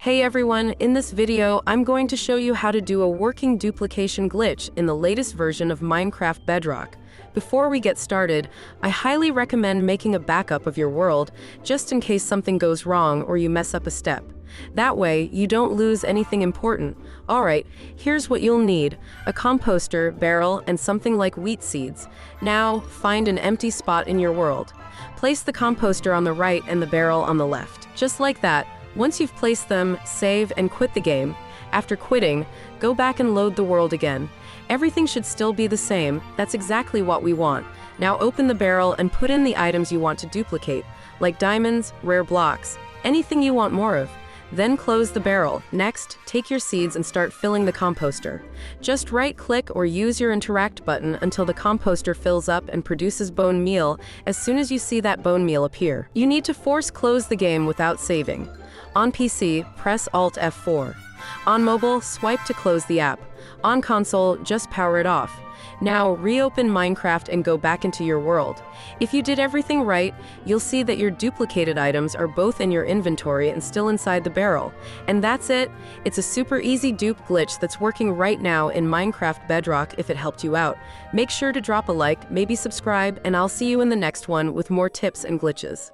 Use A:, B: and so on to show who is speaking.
A: Hey everyone, in this video, I'm going to show you how to do a working duplication glitch in the latest version of Minecraft Bedrock. Before we get started, I highly recommend making a backup of your world, just in case something goes wrong or you mess up a step. That way, you don't lose anything important. Alright, here's what you'll need: a composter, barrel, and something like wheat seeds. Now, find an empty spot in your world. Place the composter on the right and the barrel on the left. Just like that. Once you've placed them, save and quit the game. After quitting, go back and load the world again. Everything should still be the same. That's exactly what we want. Now open the barrel and put in the items you want to duplicate, like diamonds, rare blocks, anything you want more of. Then close the barrel. Next, take your seeds and start filling the composter. Just right-click or use your interact button until the composter fills up and produces bone meal as soon as you see that bone meal appear. You need to force close the game without saving. On PC, press Alt F4. On mobile, swipe to close the app. On console, just power it off. Now, reopen Minecraft and go back into your world. If you did everything right, you'll see that your duplicated items are both in your inventory and still inside the barrel. And that's it. It's a super easy dupe glitch that's working right now in Minecraft Bedrock. If it helped you out, make sure to drop a like, maybe subscribe, and I'll see you in the next one with more tips and glitches.